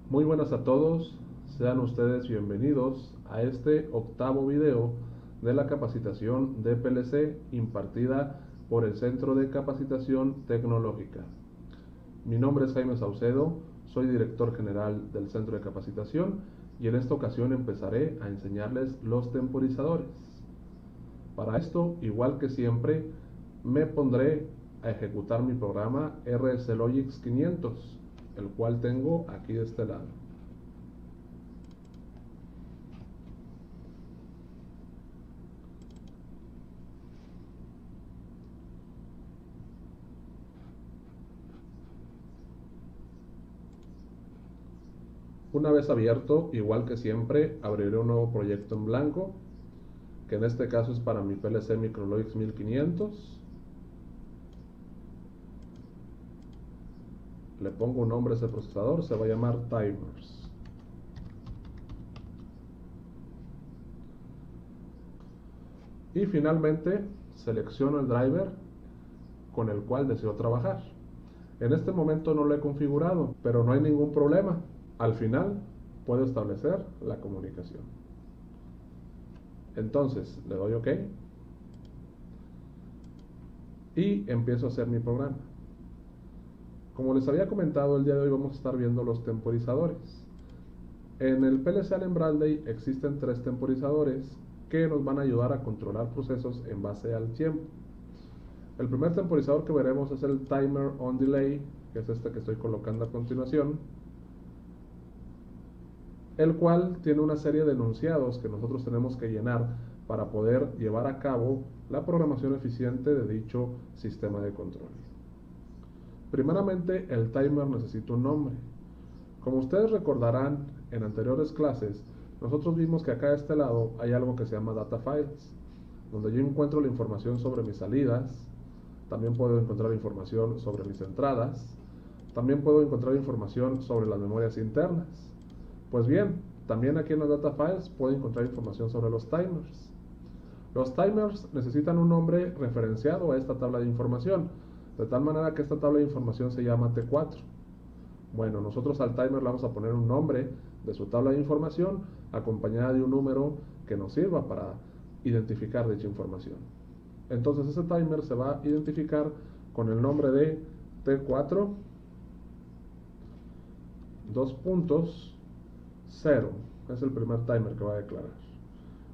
Muy buenas a todos, sean ustedes bienvenidos a este octavo video de la capacitación de PLC impartida por el Centro de Capacitación Tecnológica. Mi nombre es Jaime Saucedo, soy director general del Centro de Capacitación y en esta ocasión empezaré a enseñarles los temporizadores. Para esto, igual que siempre, me pondré a ejecutar mi programa RSLogix 500, el cual tengo aquí de este lado. Una vez abierto, igual que siempre, abriré un nuevo proyecto en blanco, que en este caso es para mi PLC Micrologix 1500. Le pongo un nombre a ese procesador, se va a llamar Timers. Y finalmente selecciono el driver con el cual deseo trabajar. En este momento no lo he configurado, pero no hay ningún problema. Al final puedo establecer la comunicación. Entonces le doy OK y empiezo a hacer mi programa. Como les había comentado, el día de hoy vamos a estar viendo los temporizadores. En el PLC Allen Bradley existen 3 temporizadores que nos van a ayudar a controlar procesos en base al tiempo. El primer temporizador que veremos es el Timer on Delay, que es este que estoy colocando a continuación, el cual tiene una serie de enunciados que nosotros tenemos que llenar para poder llevar a cabo la programación eficiente de dicho sistema de control. Primeramente, el timer necesita un nombre. Como ustedes recordarán, en anteriores clases, nosotros vimos que acá a este lado hay algo que se llama Data Files, donde yo encuentro la información sobre mis salidas, también puedo encontrar información sobre mis entradas, también puedo encontrar información sobre las memorias internas. Pues bien, también aquí en los Data Files puedo encontrar información sobre los timers. Los timers necesitan un nombre referenciado a esta tabla de información, de tal manera que esta tabla de información se llama T4. Bueno, nosotros al timer le vamos a poner un nombre de su tabla de información acompañada de un número que nos sirva para identificar dicha información. Entonces ese timer se va a identificar con el nombre de T4 2.0. Es el primer timer que va a declarar.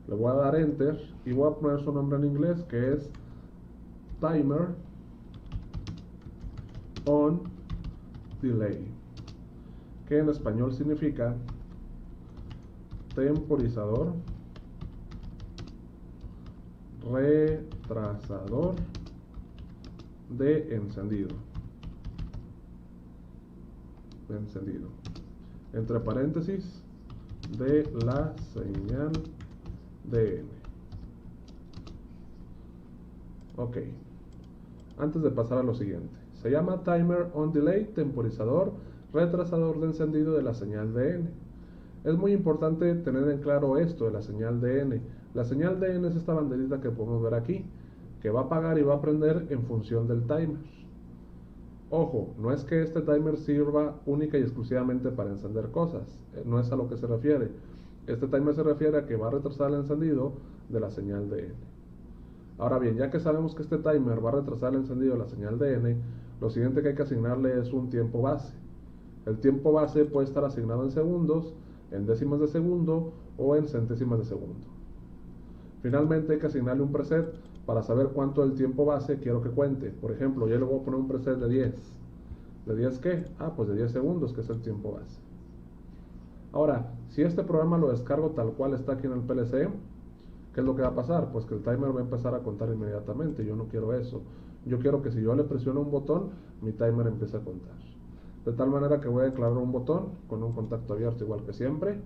Le voy a dar Enter y voy a poner su nombre en inglés, que es Timer on Delay, que en español significa temporizador retrasador de encendido. Entre paréntesis, de la señal de N. Ok. Antes de pasar a lo siguiente, se llama Timer on Delay, temporizador retrasador de encendido de la señal de N. Es muy importante tener en claro esto de la señal de N. La señal de N es esta banderita que podemos ver aquí, que va a apagar y va a prender en función del timer. Ojo, no es que este timer sirva única y exclusivamente para encender cosas, no es a lo que se refiere. Este timer se refiere a que va a retrasar el encendido de la señal de N. Ahora bien, ya que sabemos que este timer va a retrasar el encendido de la señal de N, lo siguiente que hay que asignarle es un tiempo base. El tiempo base puede estar asignado en segundos, en décimas de segundo o en centésimas de segundo. Finalmente hay que asignarle un preset para saber cuánto del tiempo base quiero que cuente. Por ejemplo, yo le voy a poner un preset de 10. ¿De 10 qué? Pues de 10 segundos, que es el tiempo base. Ahora, si este programa lo descargo tal cual está aquí en el PLC, ¿qué es lo que va a pasar? Pues que el timer va a empezar a contar inmediatamente. Yo no quiero eso. Yo quiero que si yo le presiono un botón, mi timer empiece a contar. De tal manera que voy a declarar un botón con un contacto abierto igual que siempre.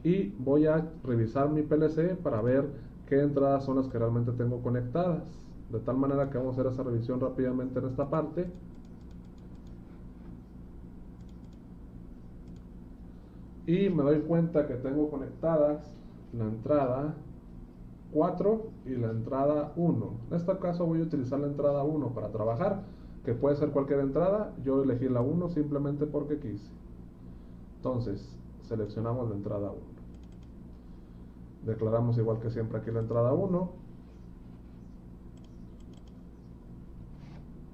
Y voy a revisar mi PLC para ver qué entradas son las que realmente tengo conectadas. De tal manera que vamos a hacer esa revisión rápidamente en esta parte. Y me doy cuenta que tengo conectadas la entrada 4 y la entrada 1. En este caso voy a utilizar la entrada 1 para trabajar, que puede ser cualquier entrada. Yo elegí la 1 simplemente porque quise. Entonces, seleccionamos la entrada 1. Declaramos igual que siempre aquí la entrada 1.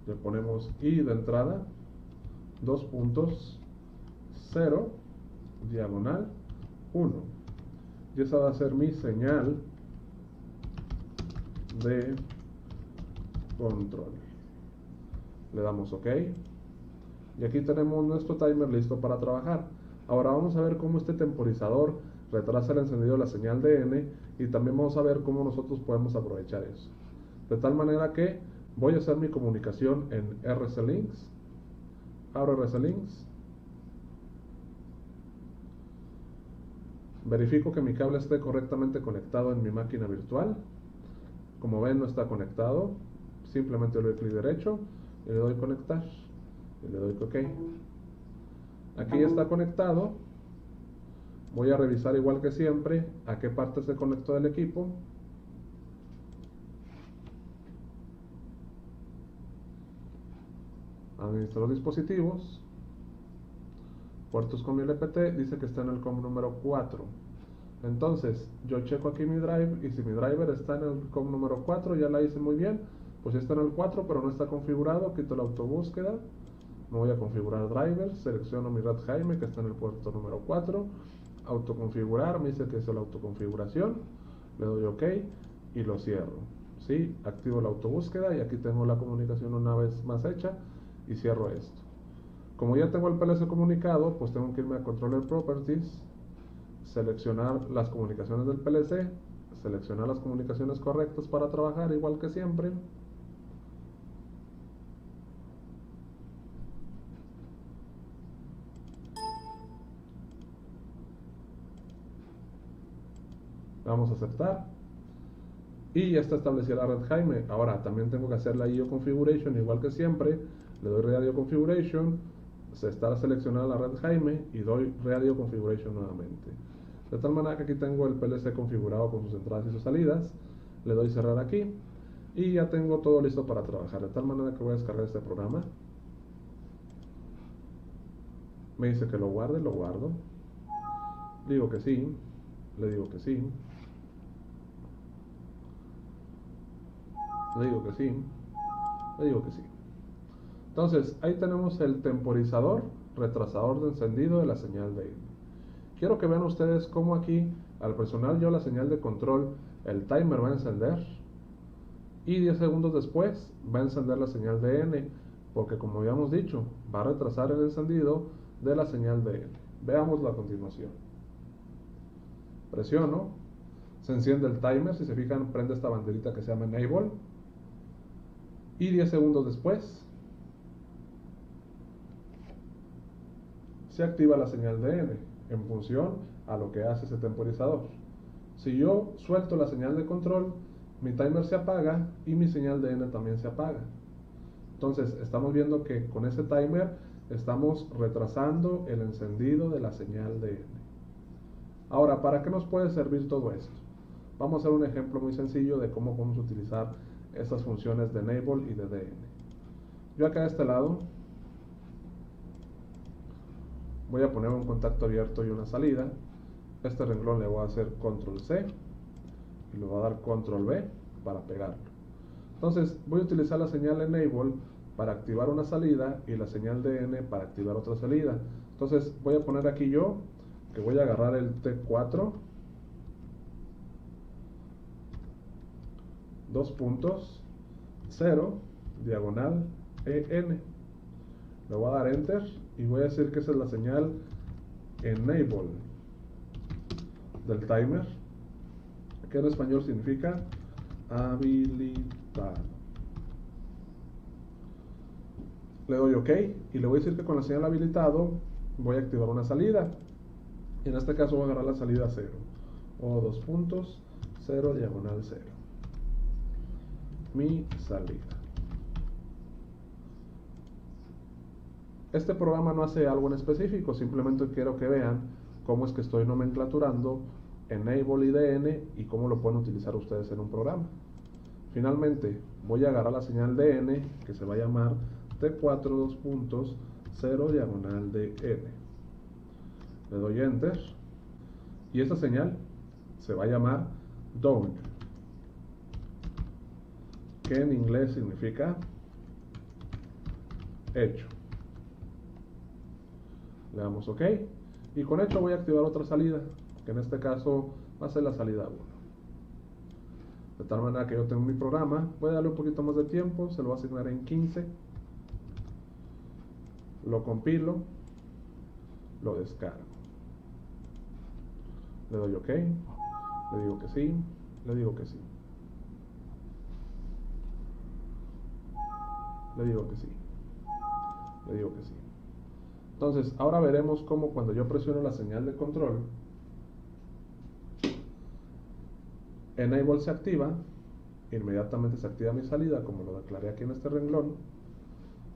Le ponemos I de entrada, 2 puntos, 0, diagonal, 1. Y esa va a ser mi señal de control. Le damos OK. Y aquí tenemos nuestro timer listo para trabajar. Ahora vamos a ver cómo este temporizador retrasa el encendido de la señal de N, y también vamos a ver cómo nosotros podemos aprovechar eso. De tal manera que voy a hacer mi comunicación en RC-Links. Abro RC-Links. Verifico que mi cable esté correctamente conectado en mi máquina virtual. Como ven, no está conectado. Simplemente le doy clic derecho y le doy conectar. Y le doy OK. Aquí ya está conectado. Voy a revisar igual que siempre a qué parte se conectó del equipo. Administrar dispositivos. Puertos con mi LPT, dice que está en el COM número 4. Entonces, yo checo aquí mi drive, y si mi driver está en el COM número 4, ya la hice muy bien. Pues ya está en el 4, pero no está configurado. Quito la autobúsqueda. Me voy a configurar driver. Selecciono mi Red Jaime, que está en el puerto número 4. Autoconfigurar, me dice que es la autoconfiguración. Le doy OK y lo cierro. ¿Sí? Activo la autobúsqueda y aquí tengo la comunicación una vez más hecha y cierro esto. Como ya tengo el PLC comunicado, pues tengo que irme a Controller Properties, seleccionar las comunicaciones del PLC, seleccionar las comunicaciones correctas para trabajar igual que siempre. Vamos a aceptar. Y ya está establecida la red Jaime. Ahora también tengo que hacer la IO Configuration igual que siempre. Le doy Radio Configuration. Se está seleccionada la red Jaime y doy Radio Configuration nuevamente. De tal manera que aquí tengo el PLC configurado con sus entradas y sus salidas. Le doy cerrar aquí. Y ya tengo todo listo para trabajar. De tal manera que voy a descargar este programa. Me dice que lo guarde, lo guardo. Digo que sí. Le digo que sí. Le digo que sí. Le digo que sí. Entonces, ahí tenemos el temporizador, retrasador de encendido de la señal de N. Quiero que vean ustedes cómo aquí, al presionar yo la señal de control, el timer va a encender. Y 10 segundos después va a encender la señal de N, porque como habíamos dicho, va a retrasar el encendido de la señal de N. Veámoslo a continuación. Presiono, se enciende el timer, si se fijan prende esta banderita que se llama Enable. Y 10 segundos después se activa la señal de N en función a lo que hace ese temporizador. Si yo suelto la señal de control, mi timer se apaga y mi señal de N también se apaga. Entonces estamos viendo que con ese timer estamos retrasando el encendido de la señal de N. Ahora, ¿para qué nos puede servir todo esto? Vamos a hacer un ejemplo muy sencillo de cómo podemos utilizar estas funciones de Enable y de DN. Yo acá de este lado voy a poner un contacto abierto y una salida. Este renglón le voy a hacer Control C y le voy a dar Control V para pegarlo. Entonces voy a utilizar la señal Enable para activar una salida y la señal DN para activar otra salida. Entonces voy a poner aquí yo que voy a agarrar el T4, 2 puntos, 0, diagonal EN. Le voy a dar Enter y voy a decir que esa es la señal Enable del timer, que en español significa habilitado. Le doy OK y le voy a decir que con la señal habilitado voy a activar una salida. Y en este caso voy a agarrar la salida 0 o 2 puntos, 0, diagonal 0. Mi salida. Este programa no hace algo en específico, simplemente quiero que vean cómo es que estoy nomenclaturando Enable y DN y cómo lo pueden utilizar ustedes en un programa. Finalmente voy a agarrar la señal DN, que se va a llamar T4 dos puntos 0 diagonal de N. Le doy Enter y esta señal se va a llamar done, que en inglés significa hecho. Le damos OK y con hecho voy a activar otra salida, que en este caso va a ser la salida 1. De tal manera que yo tengo mi programa, voy a darle un poquito más de tiempo, se lo voy a asignar en 15, lo compilo, lo descargo, le doy OK, le digo que sí, le digo que sí, le digo que sí, le digo que sí. Entonces ahora veremos cómo cuando yo presiono la señal de control, Enable se activa, inmediatamente se activa mi salida como lo declaré aquí en este renglón,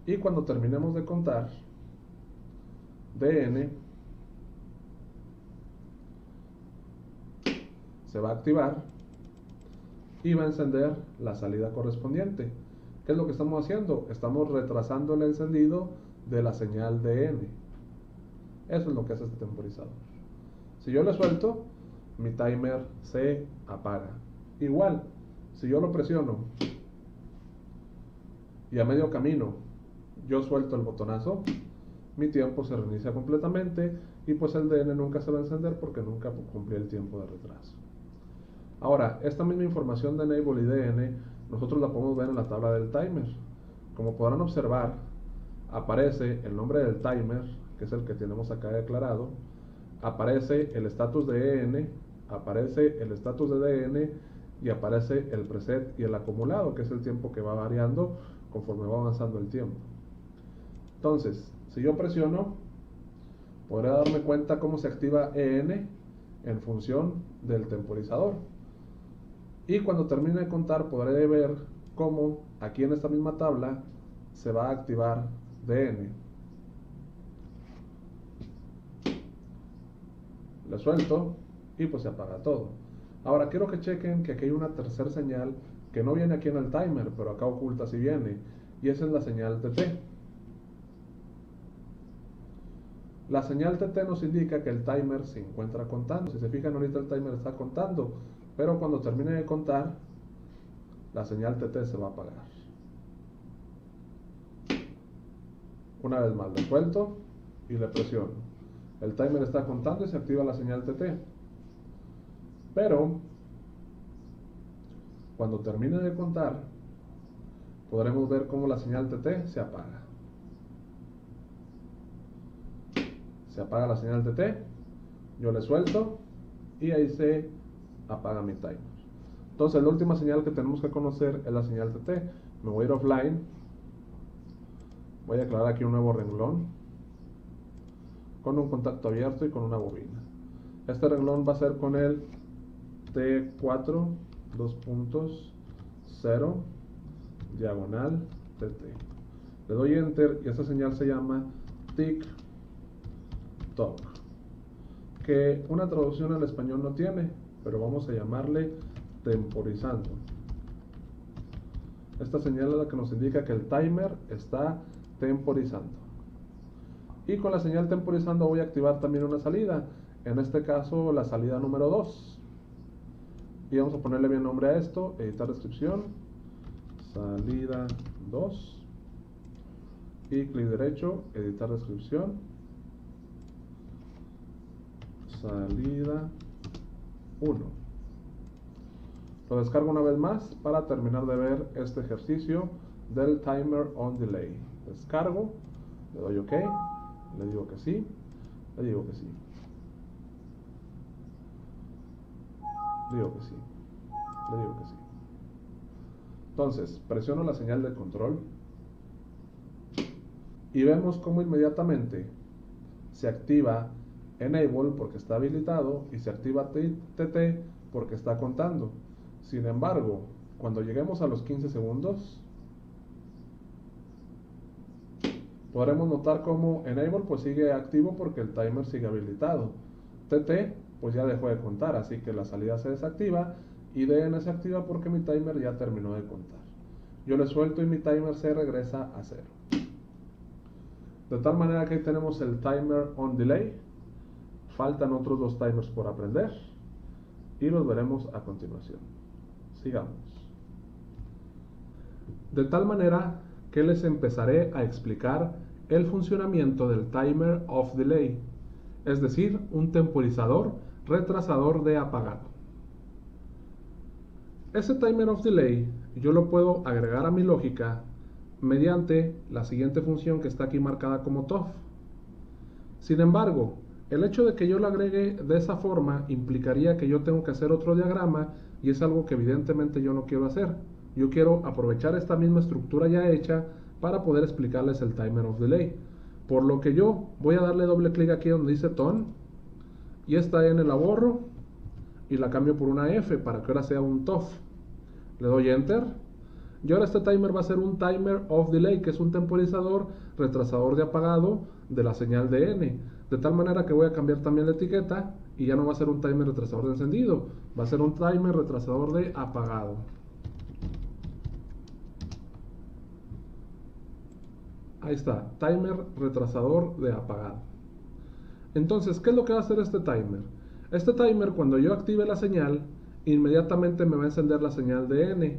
y cuando terminemos de contar, DN se va a activar y va a encender la salida correspondiente. ¿Qué es lo que estamos haciendo? Estamos retrasando el encendido de la señal DN. Eso es lo que hace este temporizador. Si yo le suelto, mi timer se apaga. Igual, si yo lo presiono y a medio camino yo suelto el botonazo, mi tiempo se reinicia completamente y pues el DN nunca se va a encender porque nunca cumplí el tiempo de retraso. Ahora, esta misma información de Enable y DN nosotros la podemos ver en la tabla del timer. Como podrán observar, aparece el nombre del timer, que es el que tenemos acá declarado, aparece el estatus de EN, aparece el estatus de DN y aparece el preset y el acumulado, que es el tiempo que va variando conforme va avanzando el tiempo. Entonces, si yo presiono, podré darme cuenta cómo se activa EN en función del temporizador. Y cuando termine de contar, podré ver cómo aquí en esta misma tabla se va a activar DN. Le suelto y pues se apaga todo. Ahora quiero que chequen que aquí hay una tercera señal que no viene aquí en el timer, pero acá oculta sí viene, y esa es la señal TT. La señal TT nos indica que el timer se encuentra contando. Si se fijan, ahorita el timer está contando, pero cuando termine de contar, la señal TT se va a apagar. Una vez más, le suelto y le presiono. El timer está contando y se activa la señal TT. Pero cuando termine de contar, podremos ver cómo la señal TT se apaga. Se apaga la señal TT, yo le suelto y ahí se apaga mi timer. Entonces la última señal que tenemos que conocer es la señal TT. Me voy a ir offline, voy a declarar aquí un nuevo renglón con un contacto abierto y con una bobina. Este renglón va a ser con el T4 dos puntos 0 diagonal TT. Le doy enter y esta señal se llama tick tock, que una traducción al español no tiene, pero vamos a llamarle temporizando. Esta señal es la que nos indica que el timer está temporizando. Y con la señal temporizando voy a activar también una salida, en este caso la salida número 2. Y vamos a ponerle bien nombre a esto, editar descripción, salida 2, y clic derecho, editar descripción, salida 1. Lo descargo una vez más para terminar de ver este ejercicio del timer on delay. Descargo, le doy OK, le digo que sí, le digo que sí, le digo que sí, le digo que sí. Entonces, presiono la señal de control y vemos cómo inmediatamente se activa Enable porque está habilitado y se activa TT porque está contando. Sin embargo, cuando lleguemos a los 15 segundos, podremos notar cómo Enable pues sigue activo porque el timer sigue habilitado. TT pues ya dejó de contar, así que la salida se desactiva y DN se activa porque mi timer ya terminó de contar. Yo le suelto y mi timer se regresa a 0. De tal manera que ahí tenemos el timer on delay. Faltan otros dos timers por aprender y los veremos a continuación. Sigamos. De tal manera que les empezaré a explicar el funcionamiento del timer off delay, es decir, un temporizador retrasador de apagado. Ese timer off delay yo lo puedo agregar a mi lógica mediante la siguiente función que está aquí marcada como TOF. Sin embargo, el hecho de que yo lo agregue de esa forma implicaría que yo tengo que hacer otro diagrama y es algo que evidentemente yo no quiero hacer. Yo quiero aprovechar esta misma estructura ya hecha para poder explicarles el timer of delay. Por lo que yo voy a darle doble clic aquí donde dice ton y esta N la borro y la cambio por una F para que ahora sea un TOF. Le doy enter y ahora este timer va a ser un timer off delay, que es un temporizador retrasador de apagado de la señal de N, de tal manera que voy a cambiar también la etiqueta y ya no va a ser un timer retrasador de encendido, va a ser un timer retrasador de apagado. Ahí está, timer retrasador de apagado. Entonces, ¿qué es lo que va a hacer este timer? Este timer, cuando yo active la señal, inmediatamente me va a encender la señal de N,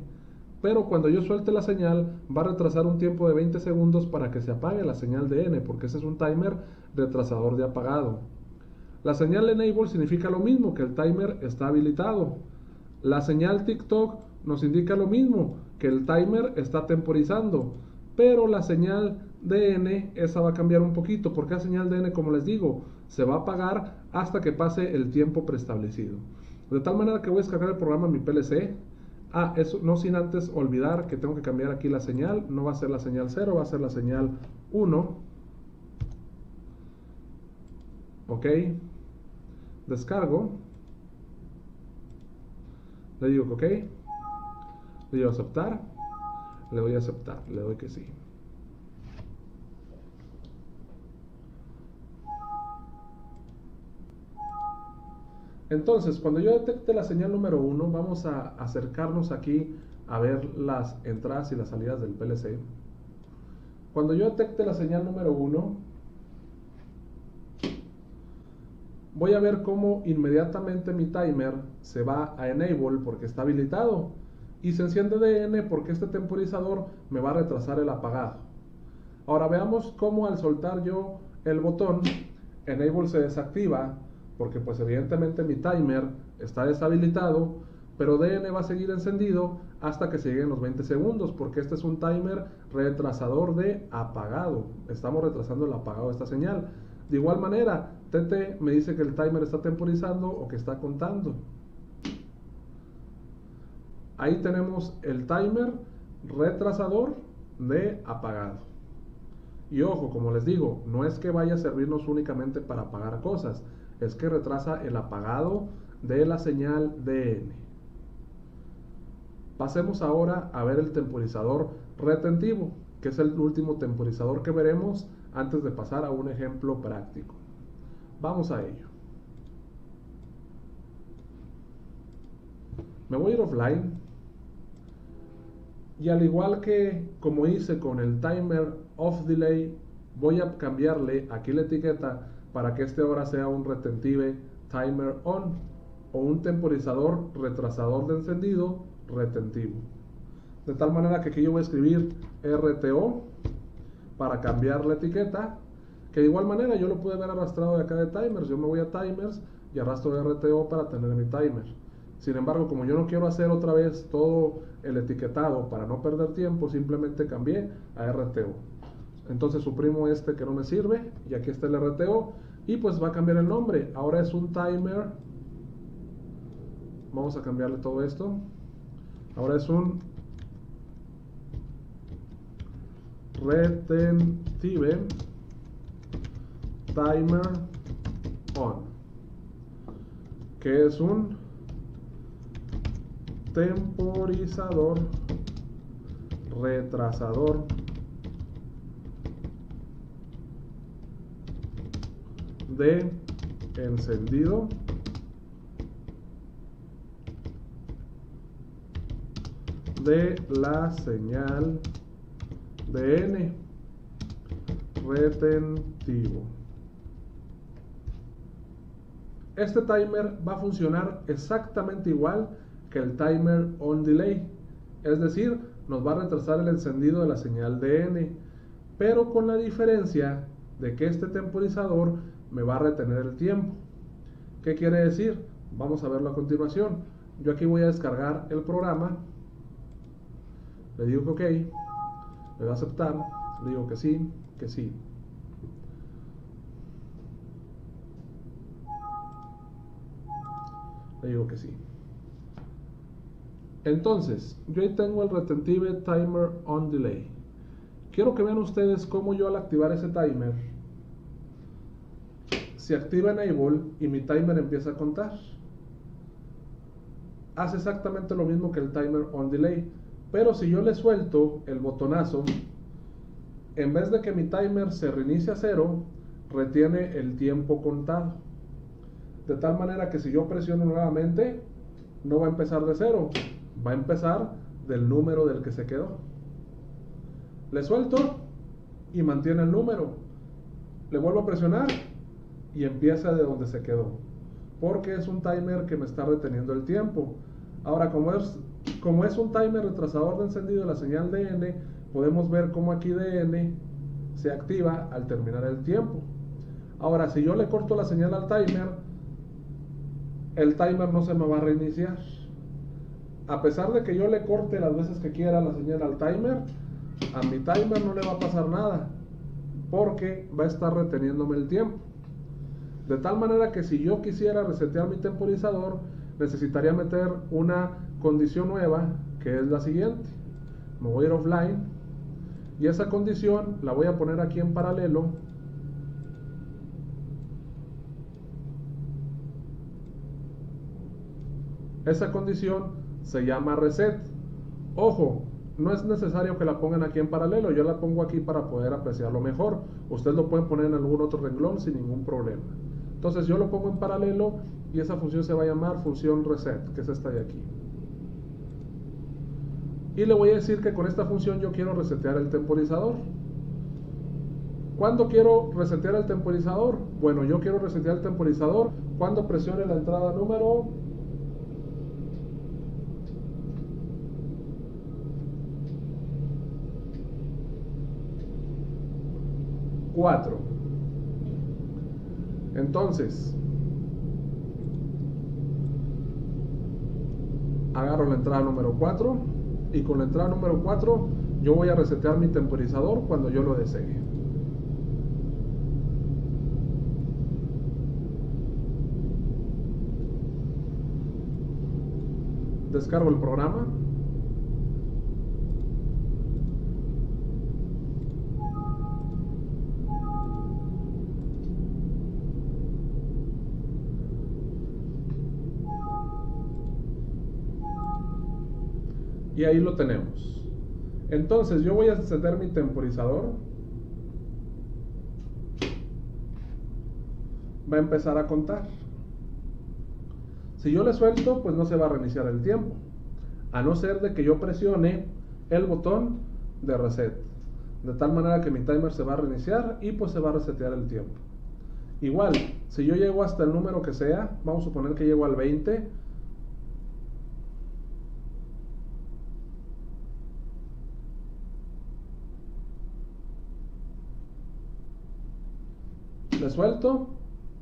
pero cuando yo suelte la señal va a retrasar un tiempo de 20 segundos para que se apague la señal de N, porque ese es un timer retrasador de apagado. La señal enable significa lo mismo, que el timer está habilitado. La señal TikTok nos indica lo mismo, que el timer está temporizando, pero la señal de N, esa va a cambiar un poquito, porque la señal de N, como les digo, se va a apagar hasta que pase el tiempo preestablecido. De tal manera que voy a descargar el programa en mi PLC. Eso no sin antes olvidar que tengo que cambiar aquí la señal. No va a ser la señal 0, va a ser la señal 1. Ok. Descargo. Le digo que ok. Le digo aceptar. Le doy a aceptar. Le doy que sí. Entonces, cuando yo detecte la señal número 1, vamos a acercarnos aquí a ver las entradas y las salidas del PLC. Cuando yo detecte la señal número 1, voy a ver cómo inmediatamente mi timer se va a enable porque está habilitado y se enciende de N porque este temporizador me va a retrasar el apagado. Ahora veamos cómo al soltar yo el botón, enable se desactiva porque pues evidentemente mi timer está deshabilitado, pero DN va a seguir encendido hasta que se lleguen los 20 segundos, porque este es un timer retrasador de apagado. Estamos retrasando el apagado de esta señal. De igual manera, TT me dice que el timer está temporizando o que está contando. Ahí tenemos el timer retrasador de apagado. Y ojo, como les digo, no es que vaya a servirnos únicamente para apagar cosas, es que retrasa el apagado de la señal DN. Pasemos ahora a ver el temporizador retentivo, que es el último temporizador que veremos antes de pasar a un ejemplo práctico. Vamos a ello. Me voy a ir offline y al igual que como hice con el timer off delay, voy a cambiarle aquí la etiqueta para que este ahora sea un retentive timer on o un temporizador retrasador de encendido retentivo. De tal manera que aquí yo voy a escribir RTO para cambiar la etiqueta, que de igual manera yo lo pude haber arrastrado de acá de timers. Yo me voy a timers y arrastro RTO para tener mi timer. Sin embargo, como yo no quiero hacer otra vez todo el etiquetado para no perder tiempo, simplemente cambié a RTO. Entonces suprimo este que no me sirve y aquí está el RTO y pues va a cambiar el nombre. Ahora es un timer. Vamos a cambiarle todo esto. Ahora es un retentive timer on, que es un temporizador retrasador de encendido de la señal de N. retentivo. Este timer va a funcionar exactamente igual que el timer on delay, es decir, nos va a retrasar el encendido de la señal de N, pero con la diferencia de que este temporizador me va a retener el tiempo. ¿Qué quiere decir? Vamos a verlo a continuación. Yo aquí voy a descargar el programa, le digo que ok, le voy a aceptar, le digo que sí, que sí. Le digo que sí. Entonces, yo ahí tengo el Retentive Timer on Delay. Quiero que vean ustedes cómo yo al activar ese timer, se activa Enable y mi timer empieza a contar. Hace exactamente lo mismo que el timer on delay, pero si yo le suelto el botonazo, en vez de que mi timer se reinicie a 0, retiene el tiempo contado. De tal manera que si yo presiono nuevamente, no va a empezar de 0, va a empezar del número del que se quedó. Le suelto y mantiene el número. Le vuelvo a presionar y empieza de donde se quedó, porque es un timer que me está reteniendo el tiempo. Ahora, como es un timer retrasador de encendido de la señal de N, podemos ver cómo aquí de N se activa al terminar el tiempo. Ahora, si yo le corto la señal al timer, el timer no se me va a reiniciar. A pesar de que yo le corte las veces que quiera la señal al timer, a mi timer no le va a pasar nada, porque va a estar reteniéndome el tiempo. De tal manera que si yo quisiera resetear mi temporizador, necesitaría meter una condición nueva, que es la siguiente. Me voy a ir offline y esa condición la voy a poner aquí en paralelo. Esa condición se llama reset. Ojo, no es necesario que la pongan aquí en paralelo, yo la pongo aquí para poder apreciarlo mejor. Ustedes lo pueden poner en algún otro renglón sin ningún problema. Entonces yo lo pongo en paralelo y esa función se va a llamar función reset, que es esta de aquí. Y le voy a decir que con esta función yo quiero resetear el temporizador. ¿Cuándo quiero resetear el temporizador? Bueno, yo quiero resetear el temporizador cuando presione la entrada número 4. Entonces, agarro la entrada número 4 y con la entrada número 4 yo voy a resetear mi temporizador cuando yo lo desee. Descargo el programa. Y ahí lo tenemos. Entonces yo voy a encender mi temporizador. Va a empezar a contar. Si yo le suelto, pues no se va a reiniciar el tiempo, a no ser de que yo presione el botón de reset, de tal manera que mi timer se va a reiniciar y pues se va a resetear el tiempo. Igual, si yo llego hasta el número que sea, vamos a suponer que llego al 20, le suelto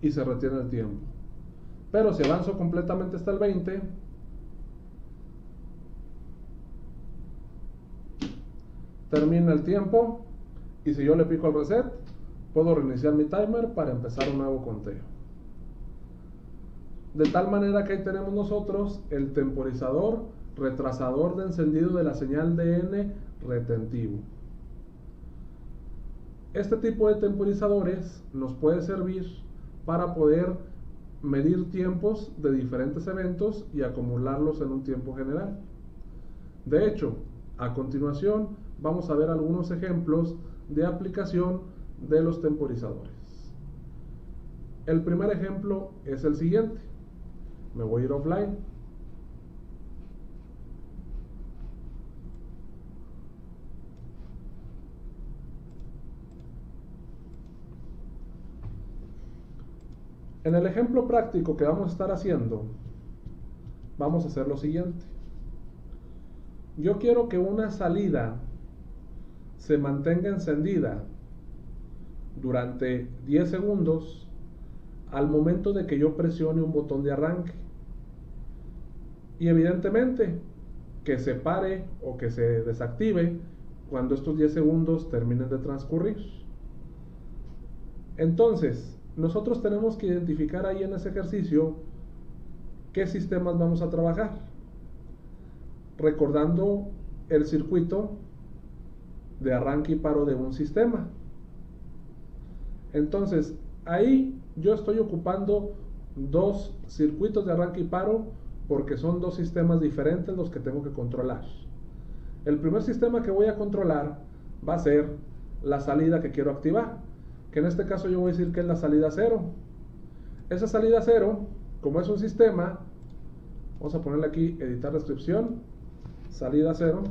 y se retiene el tiempo. Pero si avanzo completamente hasta el 20, termina el tiempo y si yo le pico al reset, puedo reiniciar mi timer para empezar un nuevo conteo. De tal manera que ahí tenemos nosotros el temporizador retrasador de encendido de la señal de N retentivo. Este tipo de temporizadores nos puede servir para poder medir tiempos de diferentes eventos y acumularlos en un tiempo general. De hecho, a continuación vamos a ver algunos ejemplos de aplicación de los temporizadores. El primer ejemplo es el siguiente. Me voy a ir offline. En el ejemplo práctico que vamos a estar haciendo, vamos a hacer lo siguiente. Yo quiero que una salida se mantenga encendida durante 10 segundos al momento de que yo presione un botón de arranque. Y evidentemente que se pare o que se desactive cuando estos 10 segundos terminen de transcurrir. Entonces, nosotros tenemos que identificar ahí en ese ejercicio qué sistemas vamos a trabajar, recordando el circuito de arranque y paro de un sistema. Entonces, ahí yo estoy ocupando dos circuitos de arranque y paro porque son dos sistemas diferentes los que tengo que controlar. El primer sistema que voy a controlar va a ser la salida que quiero activar, que en este caso yo voy a decir que es la salida 0. Esa salida 0, como es un sistema, vamos a ponerle aquí editar descripción, salida 0.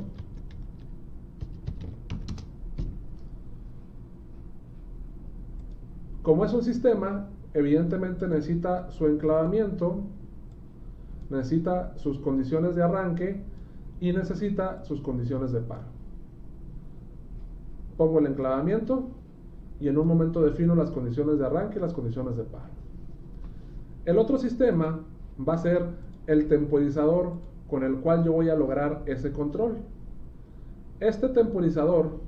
Como es un sistema, evidentemente necesita su enclavamiento, necesita sus condiciones de arranque y necesita sus condiciones de paro. Pongo el enclavamiento y en un momento defino las condiciones de arranque y las condiciones de paro. El otro sistema va a ser el temporizador con el cual yo voy a lograr ese control. Este temporizador,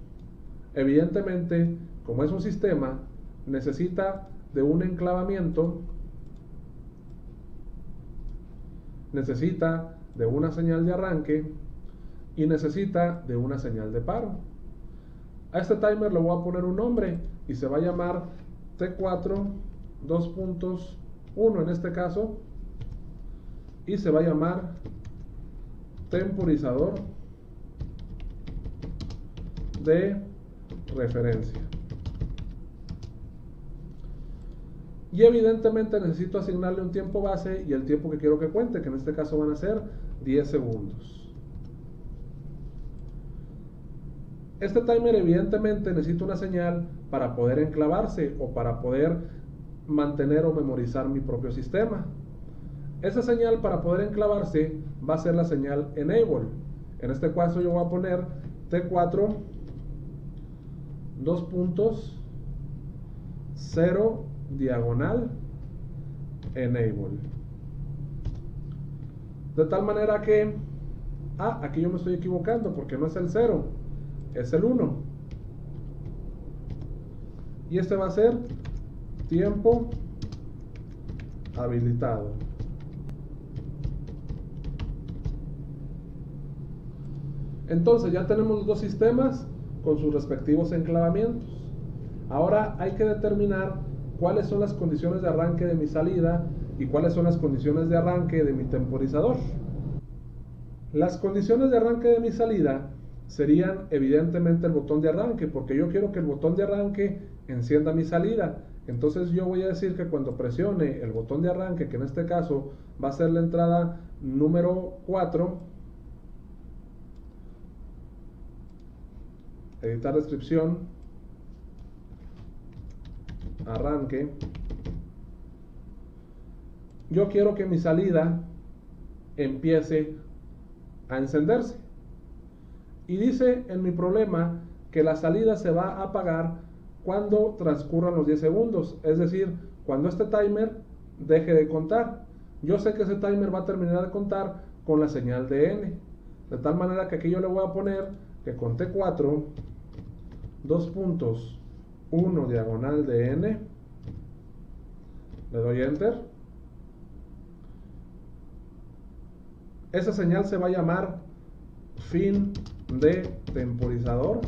evidentemente, como es un sistema, necesita de un enclavamiento, necesita de una señal de arranque y necesita de una señal de paro. A este timer le voy a poner un nombre y se va a llamar T4 2.1 en este caso, y se va a llamar temporizador de referencia. Y evidentemente necesito asignarle un tiempo base y el tiempo que quiero que cuente, que en este caso van a ser 10 segundos. Este timer evidentemente necesita una señal para poder enclavarse o para poder mantener o memorizar mi propio sistema. Esa señal para poder enclavarse va a ser la señal enable. En este caso yo voy a poner T4 2.0 diagonal enable. De tal manera que, aquí yo me estoy equivocando porque no es el 0, es el 1. Y este va a ser tiempo habilitado. Entonces ya tenemos los dos sistemas con sus respectivos enclavamientos. Ahora hay que determinar cuáles son las condiciones de arranque de mi salida y cuáles son las condiciones de arranque de mi temporizador. Las condiciones de arranque de mi salida serían evidentemente el botón de arranque, porque yo quiero que el botón de arranque encienda mi salida. Entonces yo voy a decir que cuando presione el botón de arranque, que en este caso va a ser la entrada número 4, editar descripción, arranque, yo quiero que mi salida empiece a encenderse. Y dice en mi problema que la salida se va a apagar cuando transcurran los 10 segundos, es decir, cuando este timer deje de contar. Yo sé que ese timer va a terminar de contar con la señal de N, de tal manera que aquí yo le voy a poner que con T4 2.1 diagonal de N, le doy enter. Esa señal se va a llamar fin de temporizador,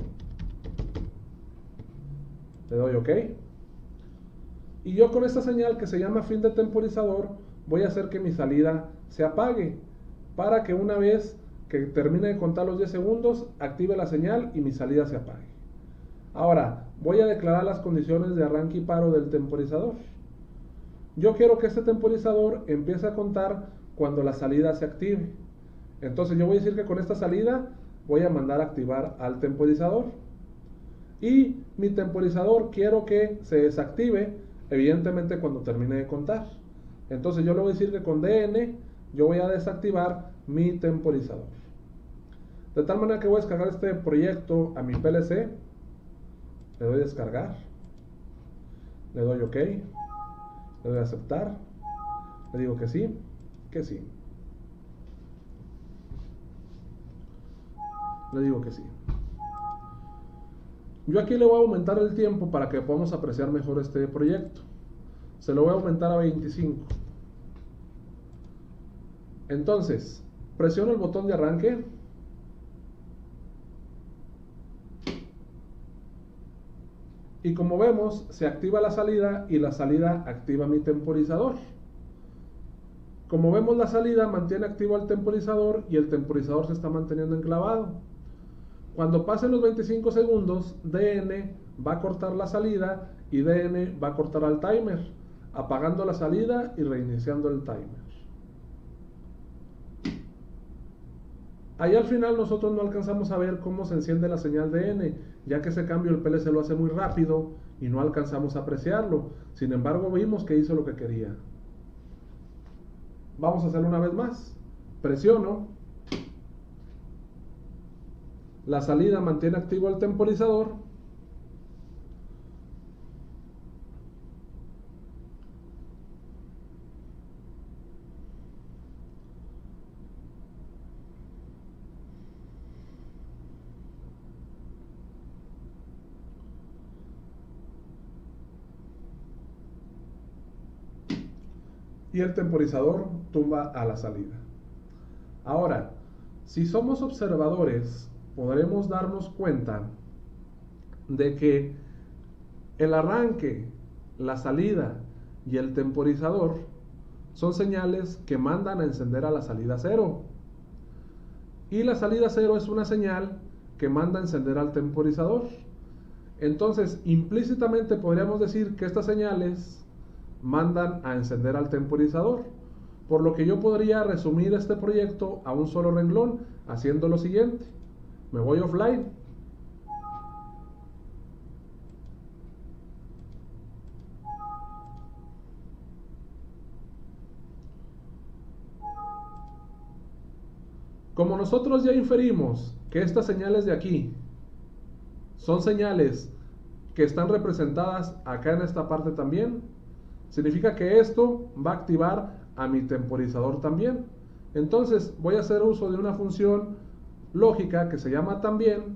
le doy OK. Y yo con esta señal que se llama fin de temporizador voy a hacer que mi salida se apague, para que una vez que termine de contar los 10 segundos active la señal y mi salida se apague. Ahora voy a declarar las condiciones de arranque y paro del temporizador. Yo quiero que este temporizador empiece a contar cuando la salida se active. Entonces yo voy a decir que con esta salida voy a mandar a activar al temporizador. Y mi temporizador quiero que se desactive evidentemente cuando termine de contar. Entonces yo le voy a decir que con DN yo voy a desactivar mi temporizador. De tal manera que voy a descargar este proyecto a mi PLC. Le doy a descargar. Le doy OK. Le doy a aceptar. Le digo que sí. Que sí. Le digo que sí. Yo aquí le voy a aumentar el tiempo para que podamos apreciar mejor este proyecto. Se lo voy a aumentar a 25. Entonces, presiono el botón de arranque. Y como vemos, se activa la salida y la salida activa mi temporizador. Como vemos, la salida mantiene activo el temporizador y el temporizador se está manteniendo enclavado. Cuando pasen los 25 segundos, DN va a cortar la salida y DN va a cortar al timer, apagando la salida y reiniciando el timer. Ahí al final nosotros no alcanzamos a ver cómo se enciende la señal DN, ya que ese cambio el PLC lo hace muy rápido y no alcanzamos a apreciarlo. Sin embargo, vimos que hizo lo que quería. Vamos a hacerlo una vez más. Presiono. La salida mantiene activo el temporizador. Y el temporizador tumba a la salida. Ahora, si somos observadores, podremos darnos cuenta de que el arranque, la salida y el temporizador son señales que mandan a encender a la salida 0. Y la salida 0 es una señal que manda a encender al temporizador. Entonces, implícitamente podríamos decir que estas señales mandan a encender al temporizador, por lo que yo podría resumir este proyecto a un solo renglón haciendo lo siguiente. Me voy offline. Como nosotros ya inferimos que estas señales de aquí son señales que están representadas acá en esta parte también, significa que esto va a activar a mi temporizador también. Entonces voy a hacer uso de una función lógica que se llama también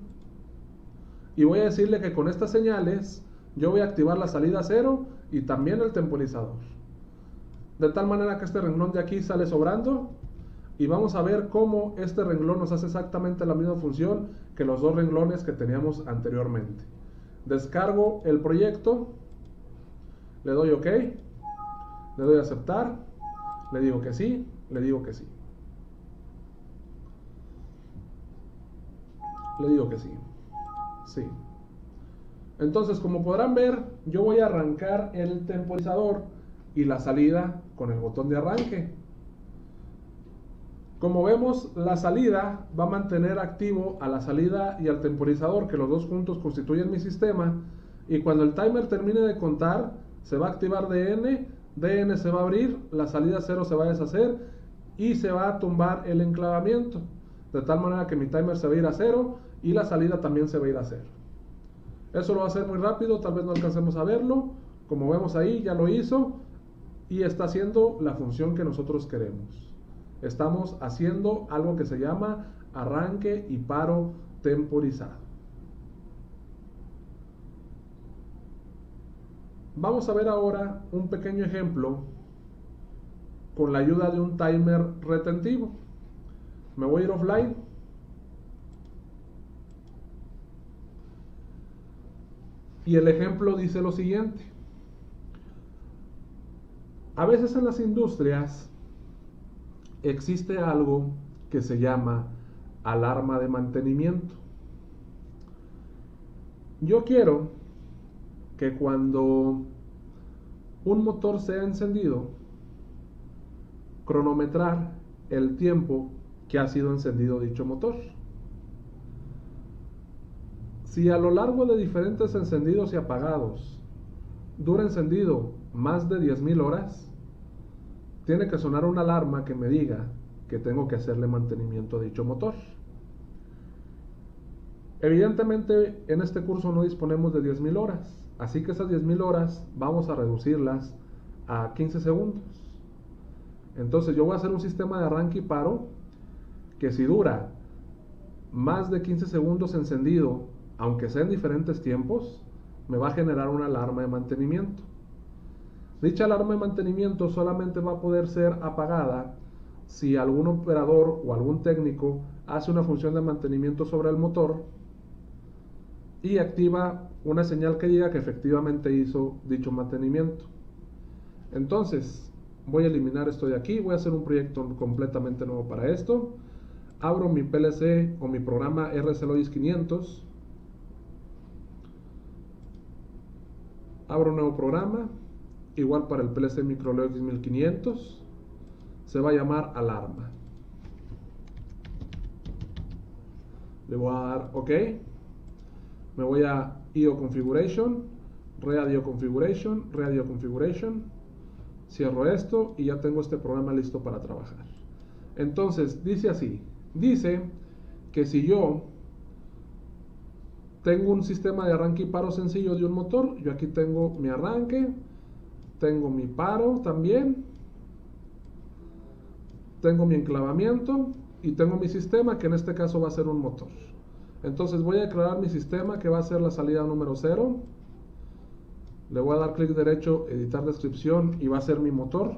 y voy a decirle que con estas señales yo voy a activar la salida 0 y también el temporizador, de tal manera que este renglón de aquí sale sobrando. Y vamos a ver cómo este renglón nos hace exactamente la misma función que los dos renglones que teníamos anteriormente. Descargo el proyecto, le doy OK, le doy a aceptar, le digo que sí, le digo que sí. Le digo que sí. Sí. Entonces, como podrán ver, yo voy a arrancar el temporizador y la salida con el botón de arranque. Como vemos, la salida va a mantener activo a la salida y al temporizador, que los dos juntos constituyen mi sistema. Y cuando el timer termine de contar, se va a activar DN, DN se va a abrir, la salida 0 se va a deshacer y se va a tumbar el enclavamiento. De tal manera que mi timer se va a ir a 0 y la salida también se va a ir a 0. Eso lo va a hacer muy rápido, tal vez no alcancemos a verlo. Como vemos ahí, ya lo hizo y está haciendo la función que nosotros queremos. Estamos haciendo algo que se llama arranque y paro temporizado. Vamos a ver ahora un pequeño ejemplo con la ayuda de un timer retentivo. Me voy a ir offline. Y el ejemplo dice lo siguiente. A veces en las industrias existe algo que se llama alarma de mantenimiento. Yo quiero que cuando un motor sea encendido, cronometrar el tiempo que ha sido encendido dicho motor. Si a lo largo de diferentes encendidos y apagados dura encendido más de 10.000 horas, tiene que sonar una alarma que me diga que tengo que hacerle mantenimiento a dicho motor. Evidentemente en este curso no disponemos de 10.000 horas, así que esas 10.000 horas vamos a reducirlas a 15 segundos. Entonces yo voy a hacer un sistema de arranque y paro que si dura más de 15 segundos encendido, aunque sea en diferentes tiempos, me va a generar una alarma de mantenimiento. Dicha alarma de mantenimiento solamente va a poder ser apagada si algún operador o algún técnico hace una función de mantenimiento sobre el motor y activa una señal que diga que efectivamente hizo dicho mantenimiento. Entonces voy a eliminar esto de aquí, voy a hacer un proyecto completamente nuevo para esto. Abro mi PLC o mi programa RCLogix 500, abro un nuevo programa, igual para el PLC MicroLogix 1500, se va a llamar alarma. Le voy a dar OK, me voy a IO Configuration, Radio Configuration, Radio Configuration, cierro esto y ya tengo este programa listo para trabajar. Entonces dice así, dice que si yo tengo un sistema de arranque y paro sencillo de un motor, yo aquí tengo mi arranque, tengo mi paro también, tengo mi enclavamiento y tengo mi sistema, que en este caso va a ser un motor. Entonces voy a declarar mi sistema, que va a ser la salida número 0. Le voy a dar clic derecho, editar descripción, y va a ser mi motor.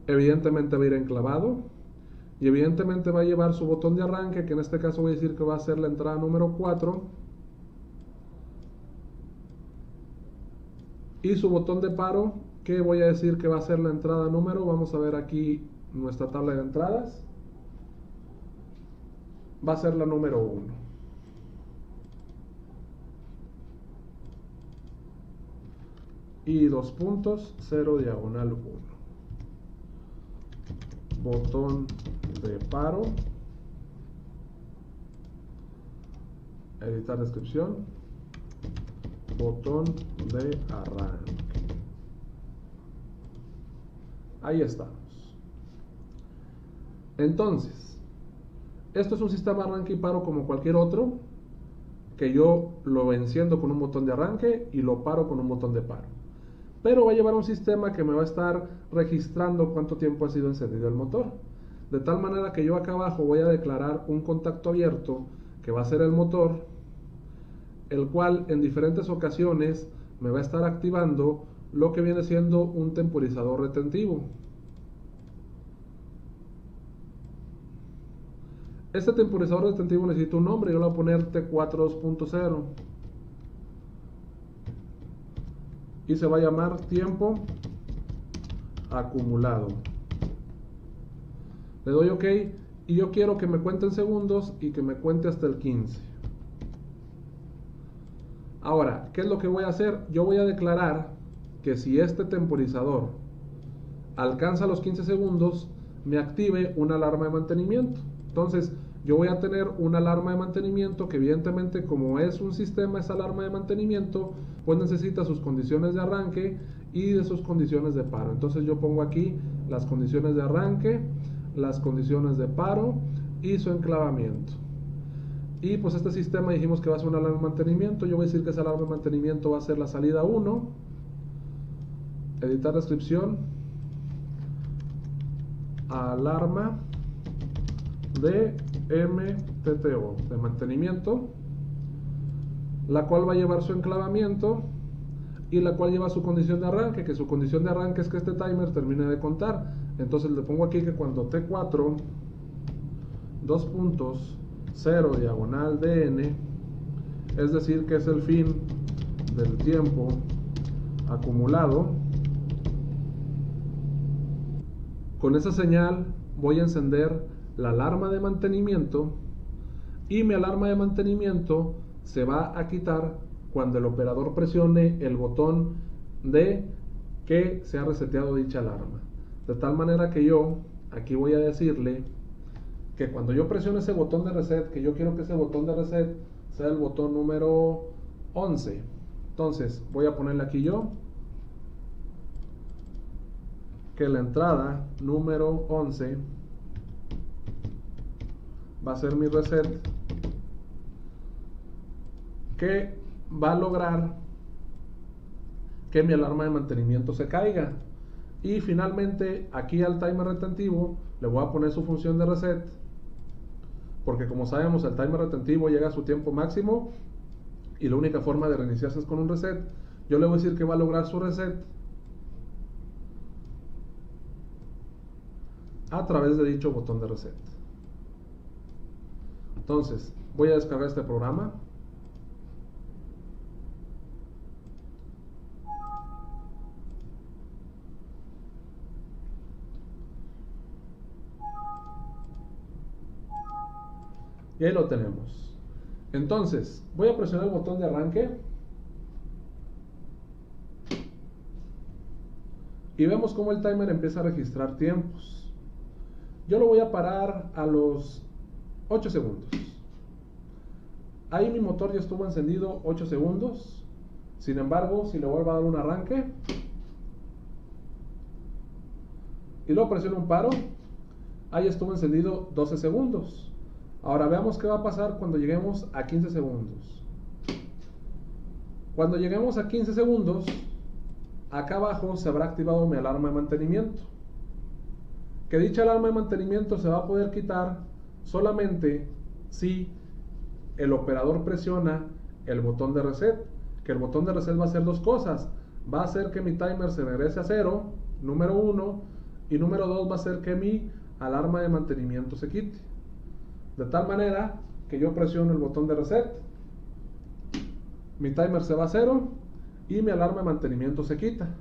Evidentemente va a ir enclavado y evidentemente va a llevar su botón de arranque, que en este caso voy a decir que va a ser la entrada número 4, y su botón de paro, que voy a decir que va a ser la entrada número, vamos a ver aquí nuestra tabla de entradas, va a ser la número 1. Y 2 puntos, 0 diagonal 1. Botón de paro, editar descripción, botón de arranque. Ahí estamos. Entonces, esto es un sistema de arranque y paro como cualquier otro, que yo lo enciendo con un botón de arranque y lo paro con un botón de paro. Pero va a llevar un sistema que me va a estar registrando cuánto tiempo ha sido encendido el motor. De tal manera que yo acá abajo voy a declarar un contacto abierto, que va a ser el motor, el cual en diferentes ocasiones me va a estar activando lo que viene siendo un temporizador retentivo. Este temporizador retentivo necesita un nombre, yo le voy a poner T4 2.0 y se va a llamar tiempo acumulado. Le doy OK y yo quiero que me cuente en segundos y que me cuente hasta el 15. Ahora, ¿qué es lo que voy a hacer? Yo voy a declarar que si este temporizador alcanza los 15 segundos, me active una alarma de mantenimiento. Entonces, yo voy a tener una alarma de mantenimiento que evidentemente, como es un sistema, esa alarma de mantenimiento, pues necesita sus condiciones de arranque y de sus condiciones de paro. Entonces yo pongo aquí las condiciones de arranque, las condiciones de paro y su enclavamiento. Y pues este sistema dijimos que va a ser una alarma de mantenimiento. Yo voy a decir que esa alarma de mantenimiento va a ser la salida 1. Editar descripción. Alarma de MTTO, de mantenimiento, la cual va a llevar su enclavamiento y la cual lleva su condición de arranque, que su condición de arranque es que este timer termine de contar. Entonces le pongo aquí que cuando T4 2 puntos 0 diagonal DN, es decir que es el fin del tiempo acumulado, con esa señal voy a encender la alarma de mantenimiento y mi alarma de mantenimiento se va a quitar cuando el operador presione el botón de que se ha reseteado dicha alarma. De tal manera que yo aquí voy a decirle que cuando yo presione ese botón de reset, que yo quiero que ese botón de reset sea el botón número 11. Entonces voy a ponerle aquí yo que la entrada número 11 va a ser mi reset, que va a lograr que mi alarma de mantenimiento se caiga. Y finalmente aquí al timer retentivo le voy a poner su función de reset, porque como sabemos el timer retentivo llega a su tiempo máximo y la única forma de reiniciarse es con un reset. Yo le voy a decir que va a lograr su reset a través de dicho botón de reset. Entonces voy a descargar este programa. Y ahí lo tenemos. Entonces voy a presionar el botón de arranque y vemos cómo el timer empieza a registrar tiempos. Yo lo voy a parar a los 8 segundos. Ahí mi motor ya estuvo encendido 8 segundos. Sin embargo, si le vuelvo a dar un arranque y luego presiono un paro, ahí estuvo encendido 12 segundos. Ahora veamos qué va a pasar cuando lleguemos a 15 segundos. Cuando lleguemos a 15 segundos, acá abajo se habrá activado mi alarma de mantenimiento. Que dicha alarma de mantenimiento se va a poder quitar solamente si el operador presiona el botón de reset. Que el botón de reset va a hacer dos cosas. Va a hacer que mi timer se regrese a 0, número 1, y número 2 va a hacer que mi alarma de mantenimiento se quite. De tal manera que yo presiono el botón de reset, mi timer se va a 0 y mi alarma de mantenimiento se quita.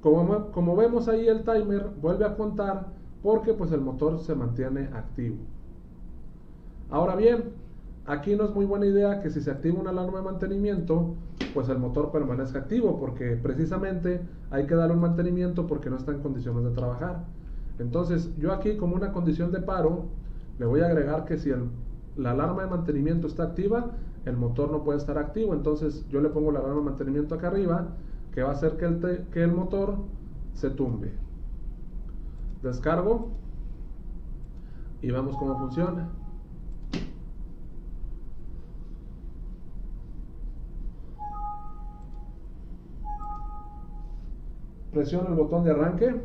Como vemos ahí, el timer vuelve a contar porque pues el motor se mantiene activo. Ahora bien, aquí no es muy buena idea que si se activa una alarma de mantenimiento, pues el motor permanezca activo, porque precisamente hay que darle un mantenimiento porque no está en condiciones de trabajar. Entonces yo aquí, como una condición de paro, le voy a agregar que si la alarma de mantenimiento está activa, el motor no puede estar activo. Entonces yo le pongo la alarma de mantenimiento acá arriba, que va a hacer que el motor se tumbe. Descargo y vemos cómo funciona. Presiono el botón de arranque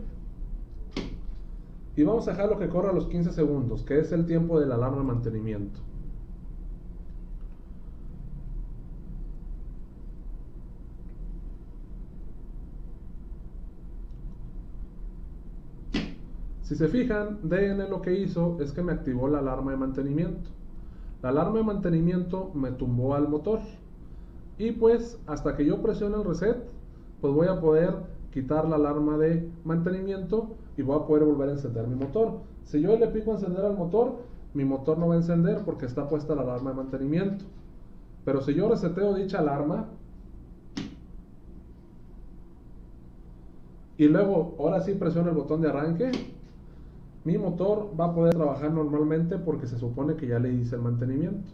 y vamos a dejarlo que corra los 15 segundos, que es el tiempo de la alarma de mantenimiento. Si se fijan, DN lo que hizo es que me activó la alarma de mantenimiento. La alarma de mantenimiento me tumbó al motor. Y pues hasta que yo presione el reset, pues voy a poder quitar la alarma de mantenimiento y voy a poder volver a encender mi motor. Si yo le pico a encender al motor, mi motor no va a encender porque está puesta la alarma de mantenimiento. Pero si yo reseteo dicha alarma y luego ahora sí presiono el botón de arranque, mi motor va a poder trabajar normalmente porque se supone que ya le hice el mantenimiento.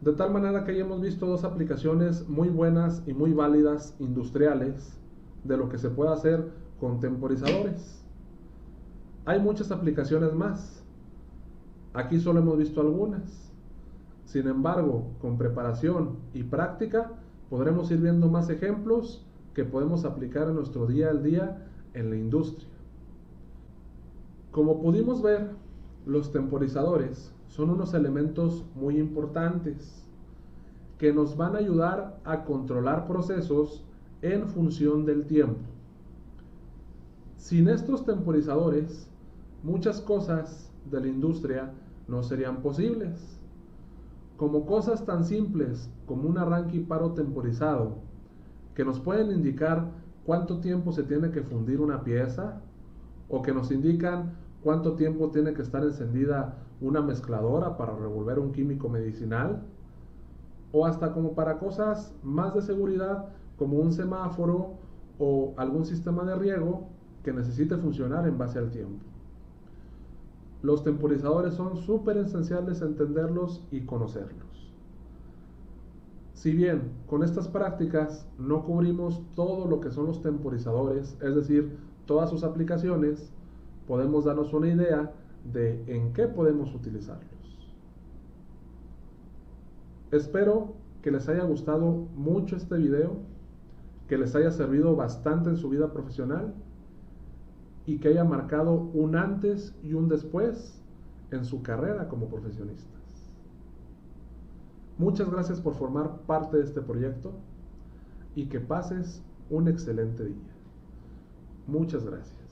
De tal manera que ya hemos visto dos aplicaciones muy buenas y muy válidas industriales de lo que se puede hacer con temporizadores. Hay muchas aplicaciones más. Aquí solo hemos visto algunas. Sin embargo, con preparación y práctica podremos ir viendo más ejemplos que podemos aplicar en nuestro día a día en la industria. Como pudimos ver, los temporizadores son unos elementos muy importantes que nos van a ayudar a controlar procesos en función del tiempo. Sin estos temporizadores, muchas cosas de la industria no serían posibles, como cosas tan simples como un arranque y paro temporizado, que nos pueden indicar cuánto tiempo se tiene que fundir una pieza, o que nos indican cuánto tiempo tiene que estar encendida una mezcladora para revolver un químico medicinal, o hasta como para cosas más de seguridad como un semáforo o algún sistema de riego que necesite funcionar en base al tiempo. Los temporizadores son súper esenciales entenderlos y conocerlos. Si bien con estas prácticas no cubrimos todo lo que son los temporizadores, es decir, todas sus aplicaciones, podemos darnos una idea de en qué podemos utilizarlos. Espero que les haya gustado mucho este video, que les haya servido bastante en su vida profesional y que haya marcado un antes y un después en su carrera como profesionistas. Muchas gracias por formar parte de este proyecto y que pases un excelente día. Muchas gracias.